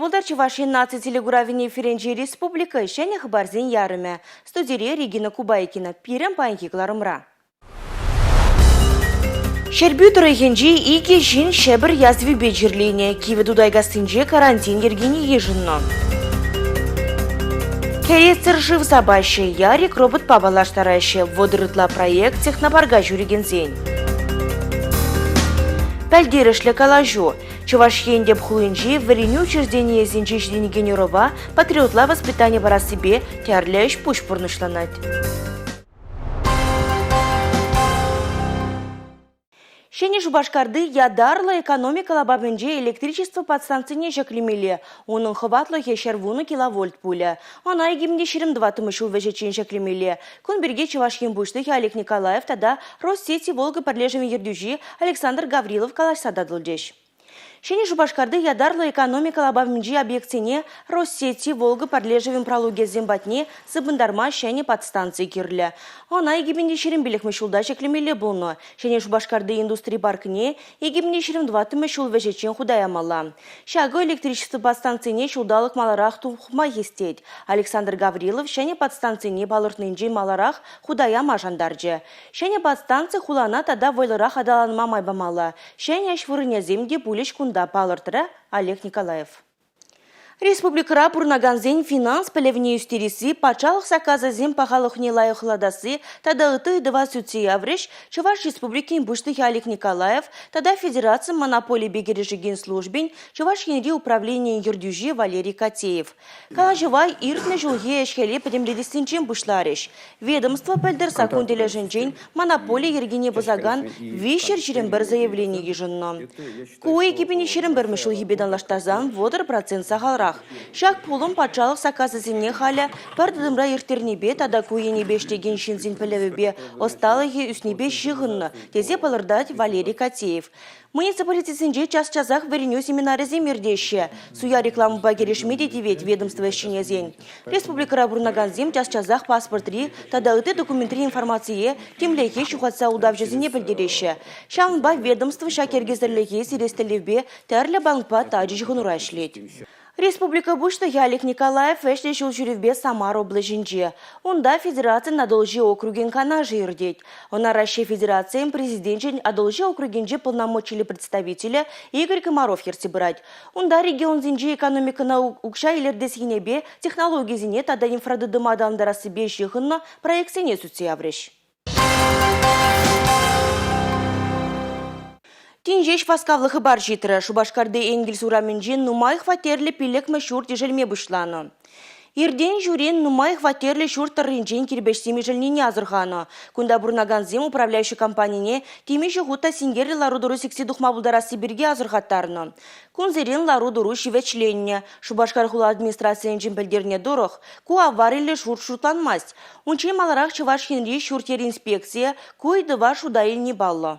Болдар Чувашин наци телегуравине Ференчи Республика шәне хабарзен ярыме. Студире Регина Кубайкина пирен паянки кларымра. Шербют райхенджи ике жин шебір язви беджерлине. Киве дудайгастынже карантин ергені ежінно. Керецер жив забаще, ярик робот пабалаштараще. Водырытла проект технопарга жүрегензен. Пәлдерішлі калажу. Чувашьен деп хулынжи вареню учреждение зенчишдени генерова патриотла воспитания бара себе тярлящ пуш пурнышланать. Шене Шубашкарды ядарлы экономикала бабенже электричество подстанцине жаклемеле. Оның хватлы хешервуны киловольт пуля. Она егимде 22 тымышыл вежечин жаклемеле. Кун берге Чувашьен буштых Олег Николаев тада Россети Волга подлежевен ердюжи Александр Гаврилов калашсада дылдеш. Шене Шубашкарды ядарлы экономикала бабенже объектине Россети Волга подлежевен прологе зембатне зыбындарма шене подстанции кирле. Она егимде шеренбелек мышылда жаклемеле болны. Шене Шубашкарды индустрия паркіне егімне 22 мышыл вежечин худаямала. Шагы электричество подстанцияне шулдалық маларах тухма естет. Александр Гаврилов шене подстанцияне балыртнынжи маларах худаяма жандаржы. Шене подстанция хулана тада войлырах адаланма майбамала. Шене ашвырыня земде булеш кунда балыртыра Олег Николаев. Республикара пурнаганзен финанс пелевне юстериси пачалық саказа зем пахалық нелайы хладасы тада ыты 20 авреш Чуваш республикин буштых Олег Николаев тада федерация монополии бегережеген службен Чуваш Енри управление юрдюжи Валерий Котеев. Калажевай иртне жылге эшхеле подемредистинчен бушлареш. Ведомство пельдер сакунделя женжен монополия ергене базаган вишер шеренбер заявление еженно. Куэ кипени шеренбер мешыл ебедан лаштазан водор процент сахалра. Шак пулым патшалық саказызіне халя пардыдымра ертернебе тада куене бештеген шинзин пілевебе осталығы үснебе шығынны тезе палырдать Валерий Котеев. Муниципалитетінде час-часах вареню семинары земердеші. Суя рекламу багерешмеде девет ведомство шенезен. Республикара бурнаганзем час-часах паспортри тада ыты документри информации темлеге шухатса удав жезіне білдереші. Шаңба ведомство шакергезірлеге сирестелевбе тәрлі банкпа таджи жығынура ішлет. Республика Бушта Олег Николаев эшлешил жүревбе Самар облажинже. Онда федерация надолжи округен кана жирдеть. Он аращи федерациям президентчен адолжи округенже полномочили представителя Игорь Комаров ерсибырать. Онда регион зинже экономика наук укша илердесинебе технологии зине тада инфрадыдымадан дарасыбе жихынна проектсене сүтсе авреш. Тинжеш фаскавлығы бар жетірі. Шубашкарды Энгельс ураменжен нумай хватерлі пилек мәшур тежелме бұшланы. Ирден журен нумай хватерлі шур тарринжен кирбешсеми жельнене азырғаны. Кунда бурнаганзем управляющий компанияне темеші ғута сингерлі ларудуру сексі дұхма бұлдара Сибирге азырғаттарыны. Кунзерен ларудуру шивечленне. Шубашкар хула администрациян жемпелдерне дұрық. Ку аварилі шур шутланмасть. Унчен маларақ Чуваш Хенри шуртер инспекция куйды ваш удайын не баллы.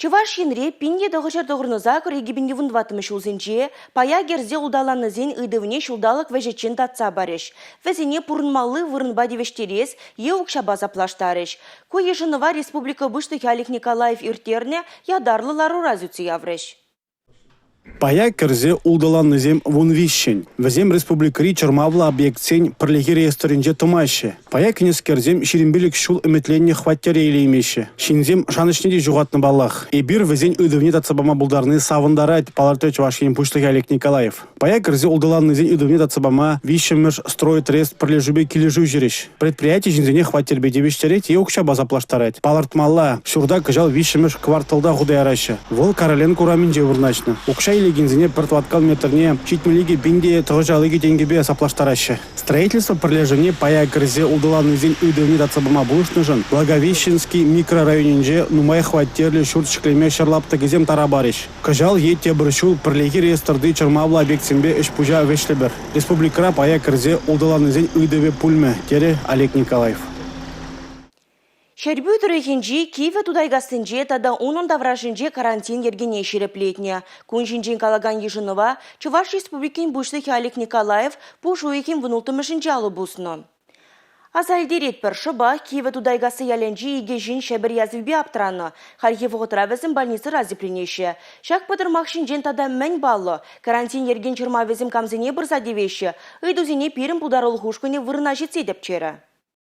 Чуваш Енре пинге дұғышар тұғырныза көрегебінге вұндватымы шулзенже, пая герзе ұдаланы зен ұйдывыне шулдалық вәжетчен татса бареш. Вәзіне пұрынмалы вырынба девештерес, еуқша заплаштареш. Кой ежынова Республика Бушты Олег Николаев иртерне ядарлы лару разюцы явреш. Пая керзе улдаланны зем вунвищен. Везем республикари чармавла объектсен прлеги реесторинже тумаще. Пая кнес керзем ширимбелик шул эметленне хваттере илеймеше. Шинзем шанышнеде жугатны баллах. И бир везен ыдывне татсабама булдарны савындарать паларты Чувашьен Пуштых Олег Николаев. Пая керзе улдаланны зен ыдывне татсабама вищемеш строит рест прлежубе килежу жереш. Предприятие жинзене хваттербе девештереть и укша базаплаштарать. Палартмалла шурда кажал вищемеш кварталда худаяраще. Вол Короленко ураменже вырначно. Укша или гензине портваткал метрне читмелиги бинде тожалыги тенгебе саплаштараще. Строительство пролежение пая керзе улдаланны зен ыдывне татсабама булышныжын. Благовещенский микрорайонинже нумай хваттерли шуртшклеме шарлапта гезем тарабариш. Кажал ете брышул пролеги реесторды чармавла объектсембе эшпужа вешлебер. Республикара пая керзе улдаланны зен ыдыве пульме. Тере Олег Николаев. Шербют рейхенджи Киеве тудайгастынже тада унун даврашынже карантин ергене шереплетне. Кунжинжин калаган ежынова Чуваш республикин Буштых Олег Николаев пушу екин внултымышынже алыбусны. Азальдерет пір шыба Киеве тудайгасы яленжи игежин шебір язвибе аптраны. Хархи вғытравезім больницы разипленеші. Шак пыдырмақшын жен тада мән баллы. Карантин ерген чырмавезім камзине бірза девеші. Үйдузине пирім пударыл хушкыне вырна жетсе деп чері.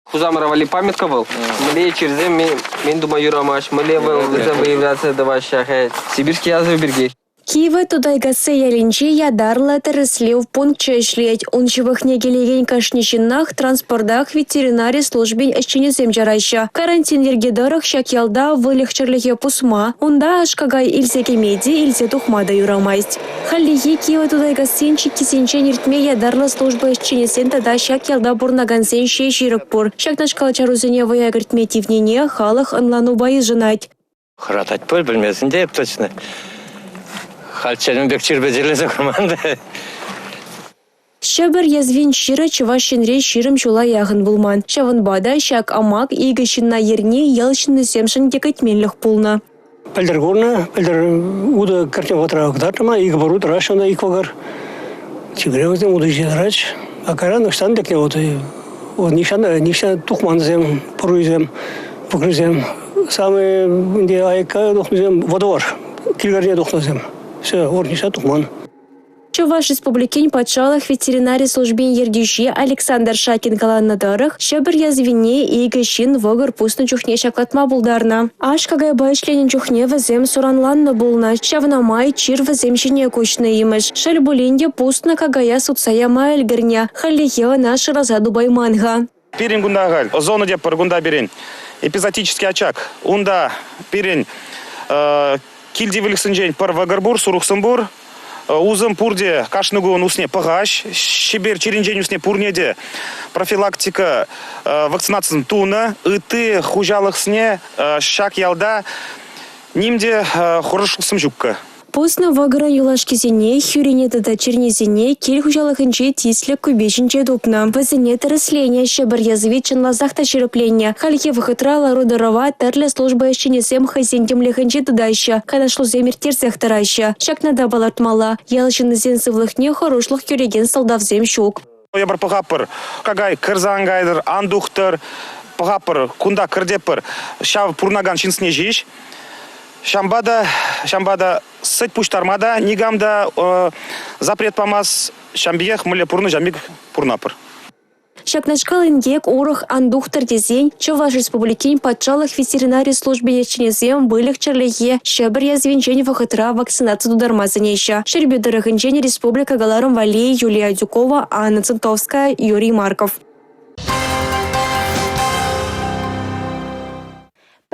Хузамаровали памятка был. Мле черзем мен думаю рамаш. Мле выявляться давай сибирский язвы бергей. Киеве тудайгасы яленче ядарлы тіріслев пункт чешлет. Унчывых негелеген кашничиннах транспордах ветеринарий службен әшченезем жарайшы. Карантин ергедорых шак ялда вылегчерліге пусма. Унда ашкагай илсе кемеди илсе тухмада юрамайст. Халлиги Киеве тудайгасенчи кисенчен ертме ядарлы служба әшченесен тада шак ялда бурнагансен ше жирік бур. Шакнашкал чарузене выягыртме тивнене халық ынлану байы жынать. Хратать пөл білмесін деп точно. Хальчаным бек чирбедерлесі команда. Шабыр язвен шира чывашенре ширым чула яғын булман. Шавынбада шак амак игішінна ерне ялшынны семшін декетменлік пулна. Пәлдір горна, пәлдір уды картен ватрағықтарыма, игі бару тұрашында икі вағар. Чигревізден уды жедірач. Акара нұштан декне оты. Нишан тухманызем, пұруызем, пұкрызем. Самы инде айка дұқнызем водовар. Килгарне дұқнызем. Все, орниша тухман. Чуваш республикин патшалых ветеринарий службен ердюши Александр Шакин каланнадарых шабыр язвине игішін вогыр пусны чухне шаклатма булдарна. Аш кагай байшленен чухне вазем суранланны булна. Шавнамай чир вазем шине кучны имыш. Шальбуленде пустны кагая сутсая майлгірня. Халлихева наша разаду байманга. Пирин гундагаль, зону деп гунда берен. Эпизодический очаг. Унда пирин килдивиликсенжен пар вагарбур, сурухсамбур. Узым пурде кашныгуын усне пығаш, шебер черенжен усне пурнеде профилактика вакцинациясын туына, ыты хужалық сне шак ялда нимде хорышлысым жүккі. Пусна вагара юлашкизене, хюрине тада чернезене, кель хужалыхынче тислік күбешінче дупна. Вазене тіресление, шебір язвичен лазахта черепление. Хальхе выхытрала рударова тәрлі служба ешченесем хазендем лехынче тадайша, канашлу земертерсех тарайша. Шакнада балартмала, ялшынызен сывлыхне хорошлық кереген салдавзем шук. Я бір пығапыр, кагай кірзангайдыр, андухтыр, пығапыр, кунда кірдепір, шав пурнаган шинсне жиш. Шамбада сыт пуштармада, нигамда запрет помаз, шамбиех мыле пурны жамбик пурнапыр. Шакнашкал ингек урых андухтар дезень, Чуваш республикин патшалых ветеринарий службе яченезем былых черлихе, шабыр язвенчень вахытра вакцинацию дудармазанейша. Шербедырыхынчень республика Галаром Валей, Юлия Дюкова, Анна Центовская, Юрий Марков.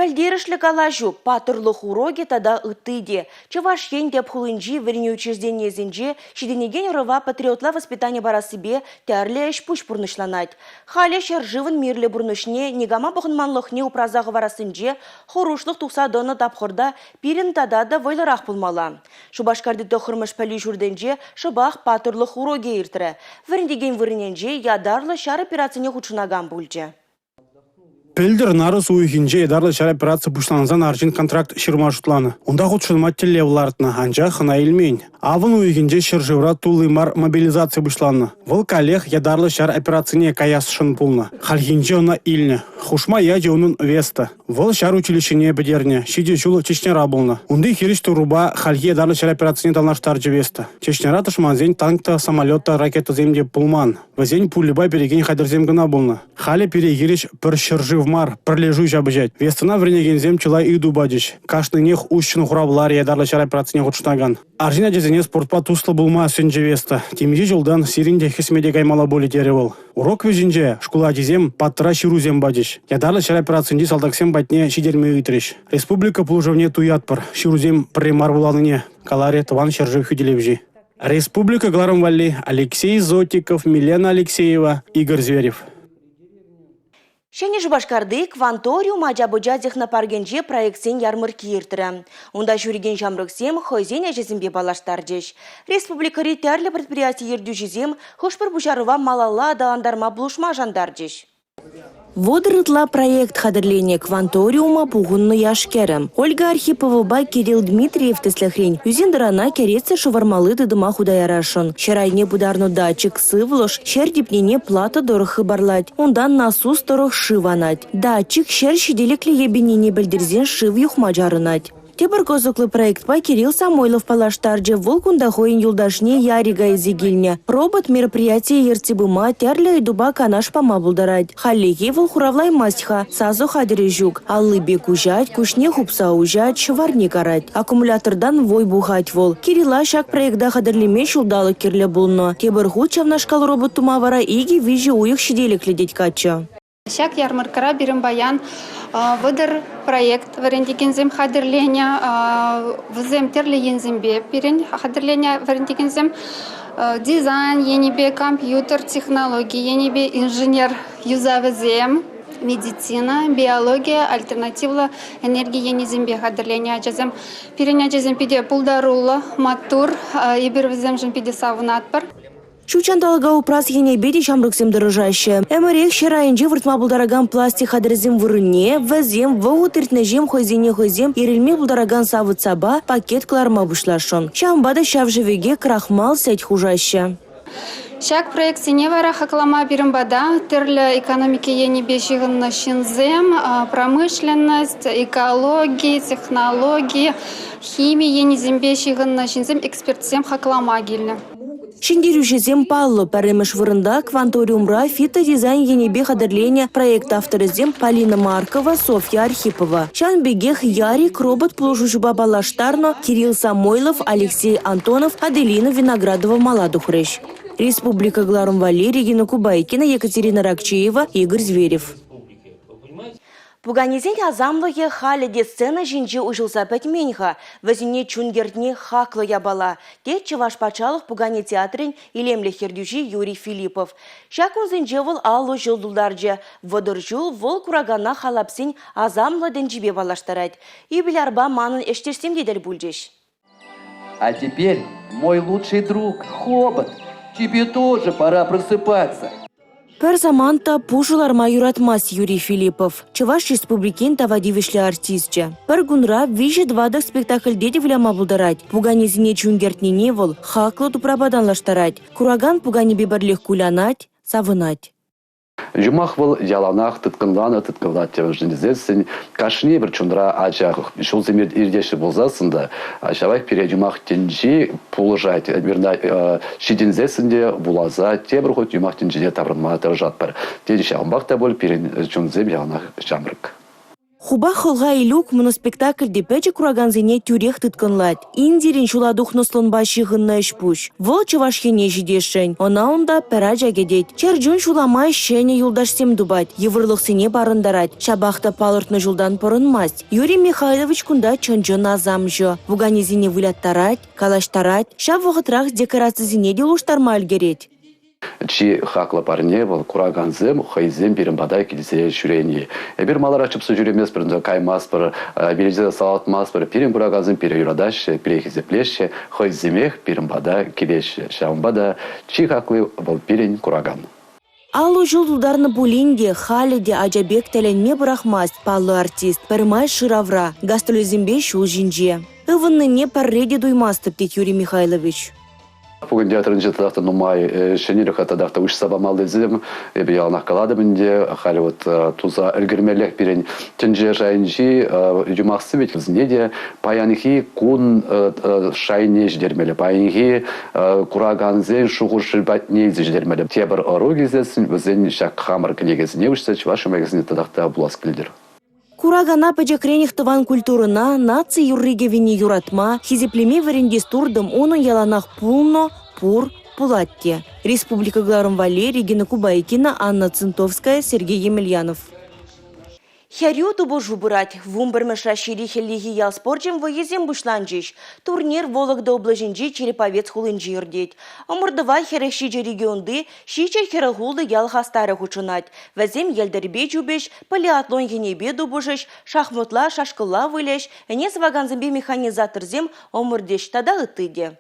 Пәлдерішлік алажу патырлық уроги тада ыттыде. Чываш ен деп хулынжи верне учреждениезінже шиденеген рыва патриотла воспитание барасыбе тәрлі әш пуш бұрнышланать. Халі шаржывын мирлі бұрнышне негама бұғынманлықне упразағы барасынже хорушлық тұқса доны тапқырда пирін тада да вайлырақ бұлмала. Шубашкарды тоқырмыш пәлі жүрденже шыбақ патырлық уроги ертірі. Віріндеген віріненже ядарлы шар операцияне хұчынаган бұлже. Пелдер нарыс уйхинже едарлы шар операция бушланзан аржин контракт шырма жутланы. Онда худшынма телевлартна, анжа хына илмейн. Авын уйхинже шыржывра тулымар мобилизация бушланы. Выл коллег едарлы шар операцияне каяс шын пулны. Хальхинже она ильне. Хушма яджи onun веста. Выл шар училищене бедерне. Шиде жулы чечнера булны. Унды хириш туруба хальхи едарлы шар операцияне талнаштаржы веста. Чечнера тышманзен танкта, самолета, ракета земде пулман. Вазень пулеба переген хадерзем гына булны. Хали перегириш пір шыржывмар, пірлежу жабыжать. Вестына вренеген зем чылай үйду бадыш. Кашны нех ущын хурабылар едарлы шар операцияне худшнаган. Аржина дезене спортпа туслы булма сөнже веста. Темиже жылдан сиринде хисмеде гаймала боли теревол. Урок везінже шкула дезем паттыра ширузем бадыш. Ядарлы шар операцияне салдаксем батне шидерме үйтреш. Республика пулжавне туятпыр. Ширузем премар буланыне. Каларе тыван шаржив хюделевжи. Республика Галаром Валли. Алексей Зотиков, Милена Алексеева, Игорь Зверев. Шені Жубашкарды кванториум ажабыжадзех на паргенже проектсен ярмарки ертірі. Онда жүрген жамрыксем хойзен әжезімбе балаштардеш. Республикари тәрлі предприятие ердюжезем хошпыр бұжарыва малала адаландарма бұлышма жандардеш. Водырытла проект хадырления кванториума пугунны яшкерем. Ольга Архипова, Кирилл Дмитриев теслехрень. Юзиндарана кереце шувармалы дыдыма худаярашын. Шарайне бударну датчик сывлыш, шердипнене плата дорохы барлать. Ондан насус дорох шиванать. Датчик шер шиделекли ебенене бельдерзен шив юхмаджарынать. Тебір козыклы проектпа Кирилл Самойлов палаштарджи волкунда хоин юлдашне ярига изигильне. Робот мероприятие ерцебыма тярля и дуба канаш пама булдарать. Халлеги волхуравлай мастха, сазу хадире жук. Аллыбе кужать, кушне хупса ужать, шварни карать. Аккумулятордан вой бухать вол. Кирилла шак проекта хадырлеме шулдалы кирле булно. Тебір хучавна шкал робот тумавара иги вижи уих шиделек ледеть кача. Шак ярмаркара бирим баян выдар проект варентикензем хадырления взем терли ензембе пирен хадырления варентикензем дизайн енибе компьютер технологии енибе инженер юзавзем медицина биология альтернативла энергия енизембе хадырления аджазем пирен аджазем пиде пулдарула матур ибирвзем жен пиде савунатпар. Чучандалга упрас енебеди шамрыксем дорожаще. Эмерек шерайынжи выртма булдараган пластик хадырзем вырыне, вазем, вогутыртнежем хойзем, ирельме булдараган савыт саба, пакет кларма бушлашон. Шамбада шавжевеге крахмал сеть хужаще. Шак проект синевара хаклама биримбада, терлі экономики енебе жиғынна шинзем, промышленность, экология, технологии, химия енезембе жиғынна шинзем, экспертсем хаклама гилі. Шиндирюшезем паллы пәріміш вырында кванториумра фитодизайн енебе хадырления проект авторызем Полина Маркова, Софья Архипова. Шанбегех Ярик, робот плужужуба балаштарно, Кирилл Самойлов, Алексей Антонов, Аделина Виноградова, Маладухрыш. Республика Гларум Вали, Регина Кубайкина, Екатерина Ракчеева, Игорь Зверев. Пуганезен азамлығы халеде сцена жинжи ұжылса пәтменха, вәзіне чунгертне хаклы ябала. Тет Чеваш Пачалов Пугане театрын илемлі хердюжи Юрий Филиппов. Шакун зенжевыл аллы жылдулдаржы, водыржул вол курагана халапсен азамлы денжибе балаштарать. Ибілярба манын эштерсем дедер бульжеш. А теперь, мой лучший друг, Хобот, тебе тоже пора просыпаться. Пер заманта пушуларма юратмас Юрий Филиппов. Чеваш республикин тавадивишлі артистче. Пер гунра вижі двадах спектакль дедевляма булдарать. Пуганезіне чунгертнене вол, хаклы тупрабаданлаштарать. Кураган пугане биберлих кулянать, савынать. Жумах был яланах тыткынлат тевжнезесін, кашне бір чундра ачақ шул земер ирдеші болзасында, ачавай пере жумах тенжи пулыжать, шидензесінде булаза, тебір ход жумах тенжиде табырма тәвжат бар. Деді шағымбақ та бол перен чунзем яланах шамрык. Хуба холга илюк моноспектакль депече кураганзене тюрех тыткынлать. Индирин шуладух нослон башығынна ішпуш. Вол чевашхене жидешен. Она онда пәража гедет. Черджун шуламай шене юлдашсем дубать. Евырлықсене барындарать. Шабахта палыртны жулдан порынмасть. Юрий Михайлович кунда чонжон азамжо. Вуганезене выляттарать, калаштарать. Шаб вғытрах декорацизене делуштарма альгереть. Чи хакла парне был кураганзем, хайзем берембадай килисе жүрени. Бир малар ачыпсы жүремес бірінде каймас бір, березе салатмас бір, перен кураганзем пере юрадаш, перехизе плеше, хайземех берембада килеше. Шамбада чи хаклы был перен кураган. Аллу жылдулдарны булинде, халиде ажабек тәленме бұрақмаст паллы артист, пірмай шыравра, гастролизембе шул жинже. Ывынны не парреде дуймастып, дед Юрий Михайлович. Бүгін театрынжы тадақта нумай шенерік тадақта үш сабамалды зем, ебе яланақ қалады бінде, қалі вот туза үлгірмелік берен тенже жайынжи юмақсы бет де паянхи кун шайне ждермелі, паянхи кураганзен шуғыр шылбатне ждермелі. Тебір ұру кезесін, өзен шақ қамыр кілегесіне үшсе, чывашы мәгізіне тадақта бұлас кілдер. Курагана пәжекрених тыван культурына, наци юрригевини юратма, хизеплеме варендистурдым, оны яланах пулно, пур, пулатте. Республика Гларум Вали, Регина Кубайкина, Анна Цинтовская, Сергей Емельянов. Хярю тубу жубырать. Вумбермеш расшири хеллиги ял спорчем выезем бушланжиш. Турнир Вологда облажинжи Череповец хулынжи юрдеть. Омурдывай херехшиджи регионды, шича херахулды ял хастары хучунать. Вазем елдербе жубеш, полиатлон генебе дубужеш, шахмутла, шашкыла вылеш, энес ваганзембе механизатор зем омурдеш тада ытыде.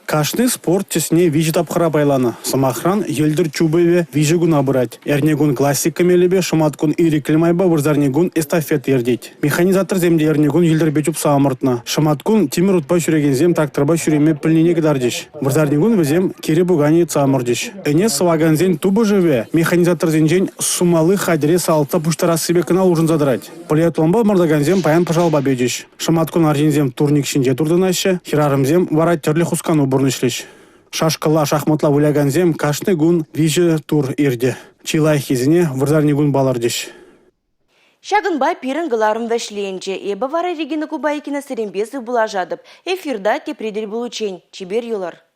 Кашны спорт тесне вижи тапхара байланы. Самахран елдер чубыве вижи гуна бұрать. Эрнегун классика мелебе, шаматкун ириклемайба вырзарнегун эстафет ердеть. Механизатор земде эрнегун елдер бечуп саамыртна. Шаматкун тимир утпа шүреген зем тракторба шүреме пілнене кедардиш. Вырзарнегун візем кері бугани цаамырдиш. Эне саваган зен тубы живе. Механизатор зенжен сумалы хадере салта пуштара себе канал ужин задрать. Полиатломба мордаган зем паян пожалба бедиш. Шаматкун аржин зем турник шинже турдынаще. Хирарым зем варать терлі хускану бурнышлиш. Шашкала шахматла выляган зем кашны гун вижи тур ирде. Чилай хизине вырзарни гун балардиш. Шагынбай пирен гыларым вәшленче. Эбі вара Регина Кубайкина сіренбесі бұла жадып. Эфирда тепредель бұлучен. Чибер юлар.